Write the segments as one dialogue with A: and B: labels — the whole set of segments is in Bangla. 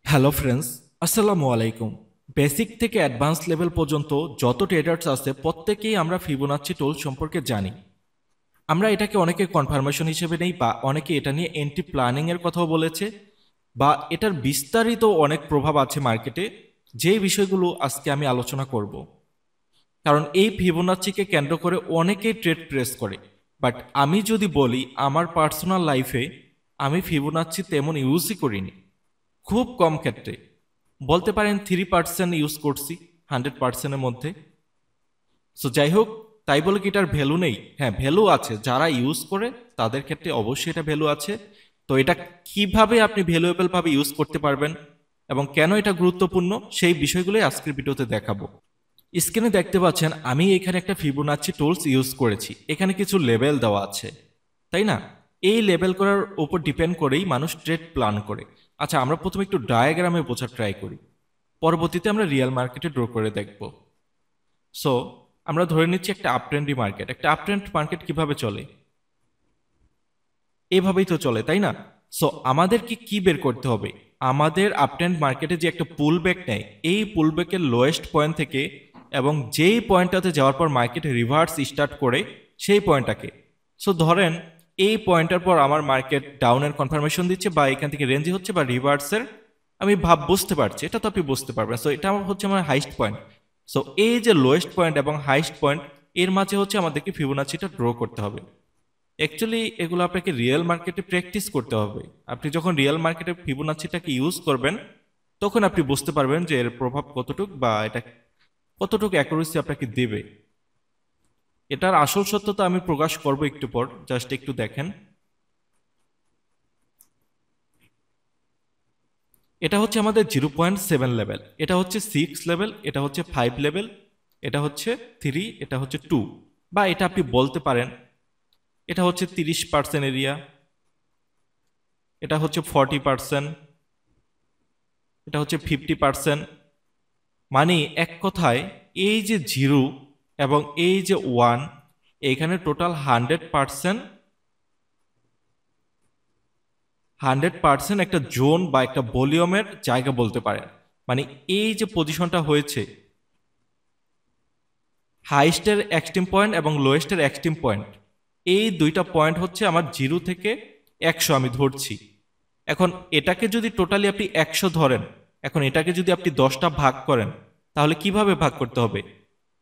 A: হ্যালো ফ্রেন্ডস, আসসালামু আলাইকুম। বেসিক থেকে অ্যাডভান্স লেভেল পর্যন্ত যত ট্রেডার্স আছে প্রত্যেকেই আমরা ফিবোনাচ্চি টুল সম্পর্কে জানি। আমরা এটাকে অনেকে কনফার্মেশন হিসেবে নেই বা অনেকে এটা নিয়ে এন্ট্রি প্ল্যানিং এর কথাও বলেছে, বা এটার বিস্তারিত অনেক প্রভাব আছে মার্কেটে, যেই বিষয়গুলো আজকে আমি আলোচনা করব। কারণ এই ফিবোনাচ্চিকে কেন্দ্র করে অনেকেই ট্রেড প্রেস করে, বাট আমি যদি বলি আমার পার্সোনাল লাইফে আমি ফিবোনাচ্চি তেমন ইউজই করিনি, খুব কম ক্ষেত্রে। বলতে পারেন 3% ইউজ করছি 100%-এর মধ্যে। সো যাই হোক, তাই বলে কি এটার ভ্যালু নেই? হ্যাঁ, ভ্যালু আছে। যারা ইউজ করে তাদের ক্ষেত্রে অবশ্যই এটা ভ্যালু আছে। তো এটা কিভাবে আপনি ভ্যালুয়েবল ভাবে ইউজ করতে পারবেন এবং কেন এটা গুরুত্বপূর্ণ, সেই বিষয়গুলোই আজকের ভিডিওতে দেখাবো। স্ক্রিনে দেখতে পাচ্ছেন আমি এখানে একটা ফিবোনাচ্চি টুলস ইউজ করেছি। এখানে কিছু লেভেল দেওয়া আছে, তাই না? এই লেভেল করার উপর ডিপেন্ড করেই মানুষ ট্রেড প্ল্যান করে। আচ্ছা, আমরা প্রথমে একটু ডায়াগ্রামে বোঝার ট্রাই করি, পরবর্তীতে আমরা রিয়েল মার্কেটে ড্র করে দেখব। সো আমরা ধরে নিচ্ছি একটা আপট্রেন্ডি মার্কেট। একটা আপট্রেন্ড মার্কেট কিভাবে চলে? এভাবেই তো চলে, তাই না? সো আমাদেরকে কি বের করতে হবে? আমাদের আপট্রেন্ড মার্কেটে যে একটা পুল ব্যাক নেয়, এই পুল ব্যাকের লোয়েস্ট পয়েন্ট থেকে এবং যেই পয়েন্টটাতে যাওয়ার পর মার্কেট রিভার্স স্টার্ট করে সেই পয়েন্টটাকে। সো ধরেন এই পয়েন্টের পর আমার মার্কেট ডাউনের কনফার্মেশন দিচ্ছে বা এখান থেকে রেঞ্জ হচ্ছে বা রিভার্সের, আমি ভাব বুঝতে পারছি, এটা তো আপনি বুঝতে পারবেন। সো এটা হচ্ছে আমার হাইস্ট পয়েন্ট। সো এই যে লোয়েস্ট পয়েন্ট এবং হাইস্ট পয়েন্ট, এর মাঝে হচ্ছে আমাদেরকে ফিবোনাচিটা ড্র করতে হবে। অ্যাকচুয়ালি এগুলো আপনাকে রিয়েল মার্কেটে প্র্যাকটিস করতে হবে। আপনি যখন রিয়েল মার্কেটে ফিবোনাচিটাকে ইউজ করবেন, তখন আপনি বুঝতে পারবেন যে এর প্রভাব কতটুক বা এটা কতটুকু অ্যাকুরেসি আপনাকে দেবে। এটার আসল সত্যতা আমি প্রকাশ করব একটু পর, জাস্ট একটু দেখেন। এটা হচ্ছে আমাদের 0.7 লেভেল, এটা হচ্ছে 6 লেভেল, এটা হচ্ছে 5 লেভেল, এটা হচ্ছে 3, এটা হচ্ছে 2, বা এটা আপনি বলতে পারেন এটা হচ্ছে 30% এরিয়া, এটা হচ্ছে 40%, এটা হচ্ছে 50%। মানে এক কথায় এই যে জিরো এবং এই যে ওয়ান, এখানে টোটাল 100%, 100% একটা জোন বা একটা ভলিউমের জায়গা বলতে পারেন। মানে এই যে পজিশনটা হয়েছে, হাইস্টের এক্সট্রিম পয়েন্ট এবং লোয়েস্টের এক্সট্রিম পয়েন্ট, এই দুইটা পয়েন্ট হচ্ছে আমার 0 থেকে 100 আমি ধরছি। এখন এটাকে যদি টোটালি আপনি 100 ধরেন, এখন এটাকে যদি আপনি 10টা ভাগ করেন, তাহলে কিভাবে ভাগ করতে হবে?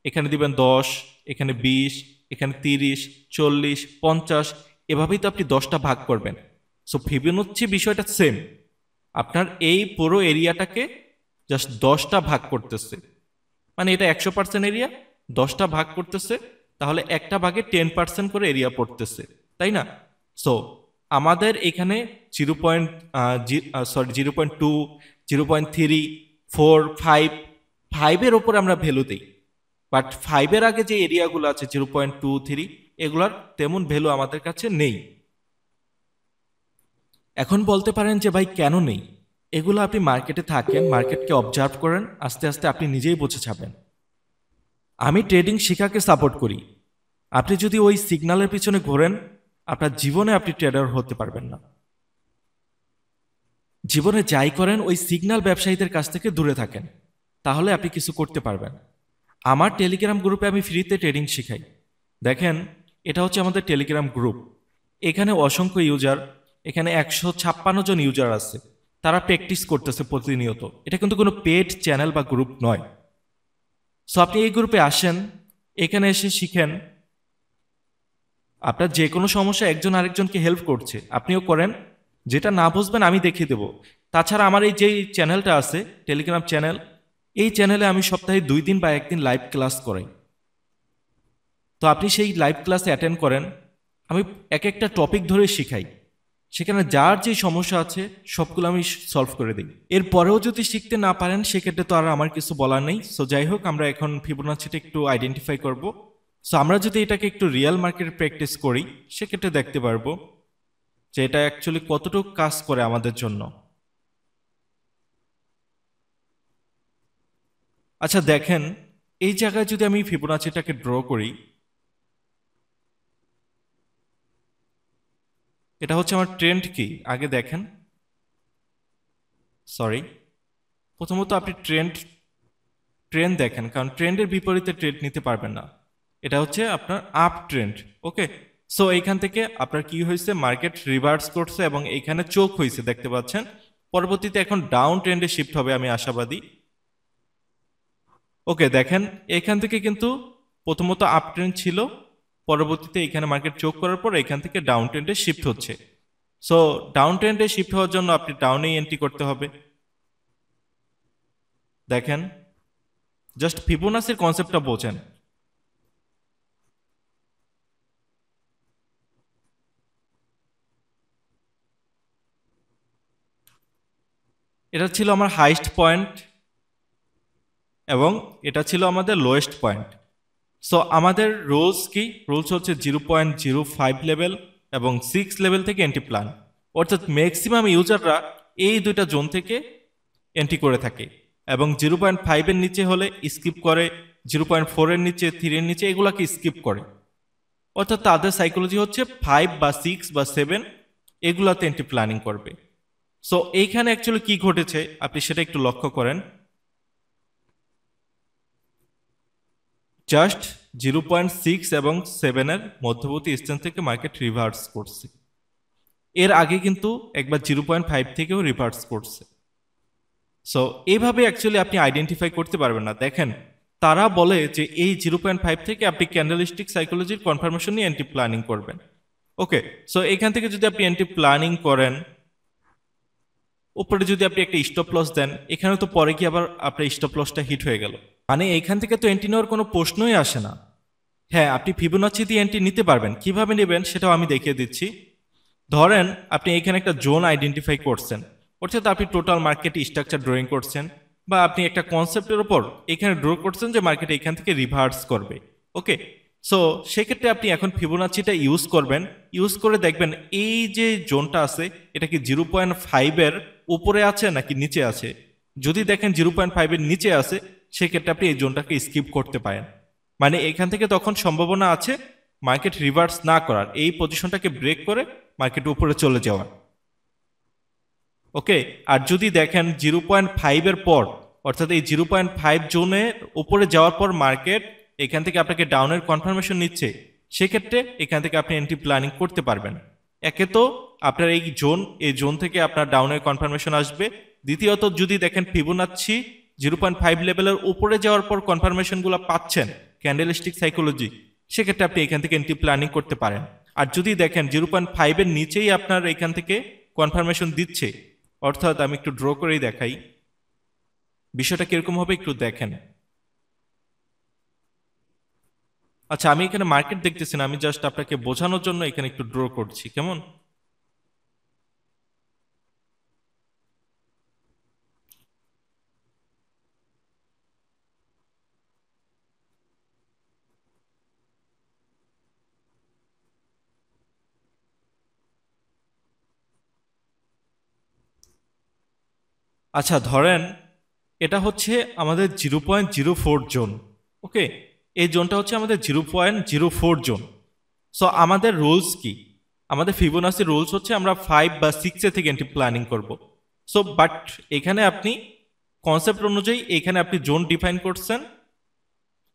A: এখানে দিবেন 10, এখানে 20, এখানে 30, 40, 50, এভাবেই তো আপনি 10টা ভাগ করবেন। সো ফিবোনাচ্চি বিষয়টা সেম। আপনার এই পুরো এরিয়াটাকে জাস্ট 10টা ভাগ করতেছে, মানে এটা 100% এরিয়া, 10টা ভাগ করতেছে, তাহলে একটা ভাগে 10% করে এরিয়া পড়তেছে, তাই না? সো আমাদের এখানে 0.2, 0.3, 4, 5, 5-এর ওপর আমরা ভ্যালু দিই। বাট 5-এর আগে যে এরিয়াগুলো আছে 0.2, 3, এগুলার তেমন ভ্যালু আমাদের কাছে নেই। এখন বলতে পারেন যে ভাই কেন নেই? এগুলো আপনি মার্কেটে থাকেন, মার্কেটকে অবজার্ভ করেন, আস্তে আস্তে আপনি নিজেই বুঝে যাবেন। আমি ট্রেডিং শিখাকে সাপোর্ট করি। আপনি যদি ওই সিগন্যালের পিছনে ঘোরেন, আপনার জীবনে আপনি ট্রেডার হতে পারবেন না। জীবনে যাই করেন ওই সিগন্যাল ব্যবসায়ীদের কাছ থেকে দূরে থাকেন, তাহলে আপনি কিছু করতে পারবেন। আমার টেলিগ্রাম গ্রুপে আমি ফ্রিতে ট্রেডিং শিখাই। দেখেন, এটা হচ্ছে আমাদের টেলিগ্রাম গ্রুপ। এখানে অসংখ্য ইউজার, এখানে 156 জন ইউজার আছে। তারা প্র্যাকটিস করতেছে প্রতিনিয়ত। এটা কিন্তু কোনো পেড চ্যানেল বা গ্রুপ নয়। সো আপনি এই গ্রুপে আসেন, এখানে এসে শিখেন। আপনার যে কোনো সমস্যা একজন আরেকজনকে হেল্প করছে, আপনিও করেন। যেটা না বুঝবেন আমি দেখিয়ে দেবো। তাছাড়া আমার এই যে চ্যানেলটা আছে, টেলিগ্রাম চ্যানেল, এই চ্যানেলে আমি সপ্তাহে 2 দিন বা 1 দিন লাইভ ক্লাস করাই। তো আপনি সেই লাইভ ক্লাসে অ্যাটেন্ড করেন। আমি এক একটা টপিক ধরে শিখাই। সেখানে যার যে সমস্যা আছে সবগুলো আমি সলভ করে দিই। এরপরেও যদি শিখতে না পারেন, সেক্ষেত্রে তো আর আমার কিছু বলার নেই। সো যাই হোক, আমরা এখন ফিবোনাচিটা একটু আইডেন্টিফাই করব। সো আমরা যদি এটাকে একটু রিয়েল মার্কেটে প্র্যাকটিস করি, সেক্ষেত্রে দেখতে পারবো যে এটা অ্যাকচুয়ালি কতটুকু কাজ করে আমাদের জন্য। আচ্ছা দেখেন, এই জায়গায় যদি আমি ফিবোনাচিটাকে ড্র করি, এটা হচ্ছে আমার ট্রেন্ড কি আগে দেখেন। সরি, প্রথমত আপনি ট্রেন্ড দেখেন, কারণ ট্রেন্ডের বিপরীতে ট্রেড নিতে পারবেন না। এটা হচ্ছে আপনার আপ ট্রেন্ড। ওকে, সো এইখান থেকে আপনার কি হয়েছে, মার্কেট রিভার্স করছে এবং এইখানে চোক হয়েছে দেখতে পাচ্ছেন। পরবর্তীতে এখন ডাউন ট্রেন্ডে শিফট হবে, আমি আশাবাদী। ওকে, দেখেন এখান থেকে কিন্তু প্রথমত আপ ট্রেন্ড ছিল, পরবর্তীতে এখানে মার্কেট চোক করার পর এখান থেকে ডাউন ট্রেন্ডে শিফট হচ্ছে। সো ডাউন ট্রেন্ডে শিফট হওয়ার জন্য আপনি ডাউনেই এন্ট্রি করতে হবে। দেখেন, জাস্ট ফিবোনাচির কনসেপ্টটা বোঝেন। এটা ছিল আমার হাইস্ট পয়েন্ট এবং এটা ছিল আমাদের লোয়েস্ট পয়েন্ট। সো আমাদের রুলস কি? রুলস হচ্ছে 0.05 লেভেল এবং 6 লেভেল থেকে এন্ট্রি প্ল্যান, অর্থাৎ ম্যাক্সিমাম ইউজাররা এই দুইটা জোন থেকে এন্ট্রি করে থাকে এবং 0.5 এর নিচে হলে স্কিপ করে, 0.4 এর নিচে, 3 এর নিচে এগুলাকে স্কিপ করে। অর্থাৎ তাদের সাইকোলজি হচ্ছে 5 বা 6 বা 7 এগুলাতে এন্ট্রি প্ল্যানিং করবে। সো এইখানে অ্যাকচুয়ালি কি ঘটেছে আপনি সেটা একটু লক্ষ্য করেন। জাস্ট 0.6 এবং 7 এর মধ্যবর্তী স্থান থেকে মার্কেট রিভার্স করছে। এর আগে কিন্তু একবার 0.5 থেকেও রিভার্স করছে। সো এইভাবে অ্যাকচুয়ালি আপনি আইডেন্টিফাই করতে পারবেন না। দেখেন, তারা বলে যে এই 0.5 থেকে আপনি ক্যান্ডেলস্টিক সাইকোলজির কনফার্মেশন নিয়ে অ্যান্টি প্ল্যানিং করবেন। ওকে, সো এখান থেকে যদি আপনি অ্যান্টি প্ল্যানিং করেন, উপরে যদি আপনি একটা স্টপ লস দেন, এখানে তো পরে কি আবার আপনার স্টপ লসটা হিট হয়ে গেল, মানে এখান থেকে তো এন্ট্রি নেওয়ার কোনো প্রশ্নই আসে না। হ্যাঁ, আপনি ফিবোনাচি দিয়ে এন্ট্রি নিতে পারবেন, কিভাবে নেবেন সেটাও আমি দেখিয়ে দিচ্ছি। ধরেন আপনি এখানে একটা জোন আইডেন্টিফাই করছেন, অর্থাৎ আপনি টোটাল মার্কেট স্ট্রাকচার ড্রয়িং করছেন, বা আপনি একটা কনসেপ্টের উপর এখানে ড্র করছেন যে মার্কেট এখান থেকে রিভার্স করবে। ওকে, সো সেক্ষেত্রে আপনি এখন ফিবোনাচিটা ইউজ করবেন। ইউজ করে দেখবেন এই যে জোনটা আছে এটা কি 0.5 এর উপরে আছে নাকি নিচে আছে। যদি দেখেন 0.5 এর নিচে আছে, সেক্ষেত্রে আপনি এই জোনটাকে স্কিপ করতে পারেন। মানে এখান থেকে তখন সম্ভাবনা আছে মার্কেট রিভার্স না করার, এই পজিশনটাকে ব্রেক করে মার্কেট উপরে চলে যাওয়ার। ওকে, আর যদি দেখেন 0.5 এর পর, অর্থাৎ এই 0.5 জোনের উপরে যাওয়ার পর মার্কেট এখান থেকে আপনাকে ডাউনের কনফার্মেশন নিচ্ছে, সেক্ষেত্রে এখান থেকে আপনি এন্ট্রি প্ল্যানিং করতে পারবেন। একে তো আপনার এই জোন থেকে আপনার ডাউনের কনফার্মেশন আসবে, দ্বিতীয়ত যদি দেখেন ফিবোনাচ্ছি 0.5 লেভেলের উপরে যাওয়ার পর কনফার্মেশনগুলো পাচ্ছেন ক্যান্ডেলস্টিক সাইকোলজি, সেক্ষেত্রে আপনি এখান থেকে এন্ট্রি প্ল্যানিং করতে পারেন। আর যদি দেখেন 0.5 এর নিচেই আপনার এখান থেকে কনফার্মেশন দিচ্ছে, অর্থাৎ আমি একটু ড্র করেই দেখাই বিষয়টা কিরকম হবে, একটু দেখেন। আচ্ছা, আমি এখানে মার্কেট দেখতেছি না, আমি জাস্ট আপনাকে বোঝানোর জন্য এখানে একটু ড্র করছি, কেমন? আচ্ছা, ধরেন এটা হচ্ছে আমাদের 0.04 জোন। ওকে, এই জোনটা হচ্ছে আমাদের 0.04 জোন। সো আমাদের রুলস কি? আমাদের ফিবোনাচি রুলস হচ্ছে আমরা 5 বা 6 এ থেকে এন্ট্রি প্ল্যানিং করব। সো বাট এখানে আপনি কনসেপ্ট অনুযায়ী এখানে আপনি জোন ডিফাইন করছেন,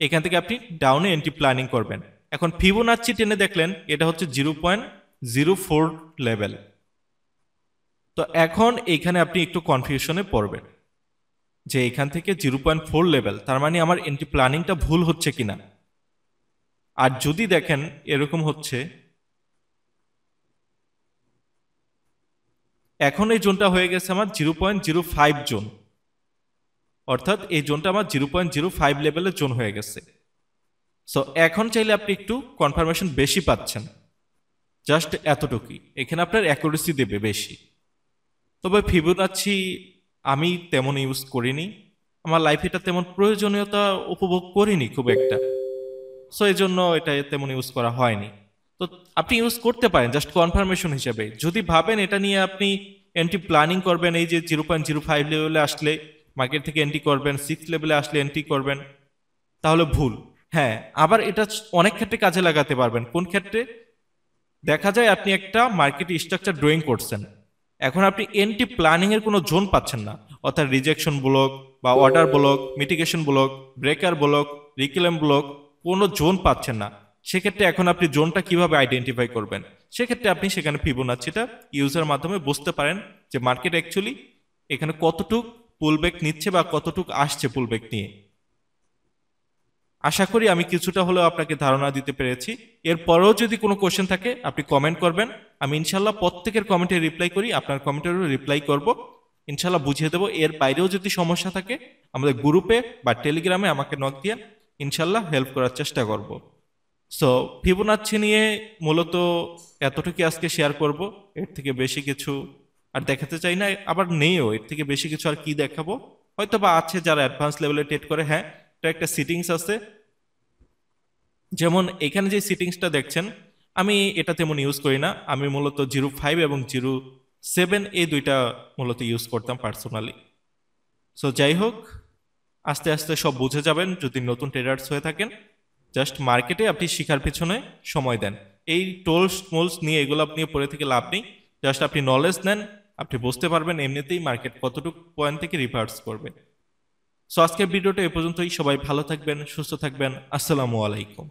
A: এখান থেকে আপনি ডাউনে এন্ট্রি প্ল্যানিং করবেন। এখন ফিবোনাচি টেনে দেখলেন এটা হচ্ছে 0.04 লেভেল। তো এখন এখানে আপনি একটু কনফিউশনে পড়বেন যে এখান থেকে 0.4 লেভেল, তার মানে আমার এন্ট্রি প্ল্যানিংটা ভুল হচ্ছে কিনা। আর যদি দেখেন এরকম হচ্ছে, এখন এই জোনটা হয়ে গেছে আমার 0.05 জোন, অর্থাৎ এই জোনটা আমার 0.05 লেভেলের জোন হয়ে গেছে। সো এখন চাইলে আপনি একটু কনফার্মেশন বেশি পাচ্ছেন, জাস্ট এতটুকুই, এখানে আপনার অ্যাকুরেসি দেবে বেশি। তবে ফিবোনাচি আমি তেমন ইউজ করিনি, আমার লাইফে এটা তেমন প্রয়োজনীয়তা উপভোগ করিনি খুব একটা, সো এই জন্য এটা তেমন ইউজ করা হয়নি। তো আপনি ইউজ করতে পারেন জাস্ট কনফার্মেশন হিসেবে। যদি ভাবেন এটা নিয়ে আপনি এন্ট্রি প্ল্যানিং করবেন, এই যে 0.05 লেভেলে আসলে মার্কেট থেকে এন্ট্রি করবেন, 6 লেভেলে আসলে এন্ট্রি করবেন, তাহলে ভুল। হ্যাঁ, আবার এটা অনেক ক্ষেত্রে কাজে লাগাতে পারবেন। কোন ক্ষেত্রে? দেখা যায় আপনি একটা মার্কেট স্ট্রাকচার ড্রয়িং করছেন, এখন আপনি এন্ট্রি প্ল্যানিং এর কোনো জোন পাচ্ছেন না, অর্থাৎ রিজেকশন ব্লক বা order block, mitigation block, breaker block, reclaim block, কোনো জোন পাচ্ছেন না, সেক্ষেত্রে এখন আপনি জোনটা কিভাবে আইডেন্টিফাই করবেন? সেক্ষেত্রে আপনি সেখানে ফিবোনাচিটা ইউজের মাধ্যমে বুঝতে পারেন যে মার্কেট অ্যাকচুয়ালি এখানে কতটুক পুলব্যাক নিচ্ছে বা কতটুক আসছে পুলব্যাক নিয়ে। আশা করি আমি কিছুটা হলেও আপনাকে ধারণা দিতে পেরেছি। এরপরেও যদি কোনো কোশ্চেন থাকে আপনি কমেন্ট করবেন, আমি ইনশাল্লাহ প্রত্যেকের কমেন্টে রিপ্লাই করি, আপনার কমেন্টেরও রিপ্লাই করব, ইনশাল্লাহ বুঝিয়ে দেবো। এর বাইরেও যদি সমস্যা থাকে আমাদের গ্রুপে বা টেলিগ্রামে আমাকে নক দিয়ে ইনশাল্লাহ হেল্প করার চেষ্টা করব। সো ফিবোনাচ্ছি নিয়ে মূলত এতটুকু আজকে শেয়ার করব, এর থেকে বেশি কিছু আর দেখাতে চাই না, আবার নেইও এর থেকে বেশি কিছু আর কি দেখাবো। হয়তো বা আছে যারা অ্যাডভান্স লেভেলে ট্রেড করে, হ্যাঁ এটা একটা সিটিংস আছে, যেমন এখানে যে সিটিংসটা দেখছেন আমি এটা তেমন ইউজ করি না, আমি মূলত 05 এবং 07 এই দুইটা মূলত ইউজ করতাম পার্সোনালি। সো যাই হোক, আস্তে আস্তে সব বুঝে যাবেন যদি নতুন ট্রেডার্স হয়ে থাকেন। জাস্ট মার্কেটে আপনি শিখার পিছনে সময় দেন, এই টোলস মোলস নিয়ে এগুলো আপনি পড়ে থেকে লাভ নেই, জাস্ট আপনি নলেজ নেন, আপনি বুঝতে পারবেন এমনিতেই মার্কেট কতটুকু পয়েন্ট থেকে রিভার্স করবে। সো আজকের ভিডিওটা এ পর্যন্তই, সবাই ভালো থাকবেন, সুস্থ থাকবেন, আসসালামু আলাইকুম।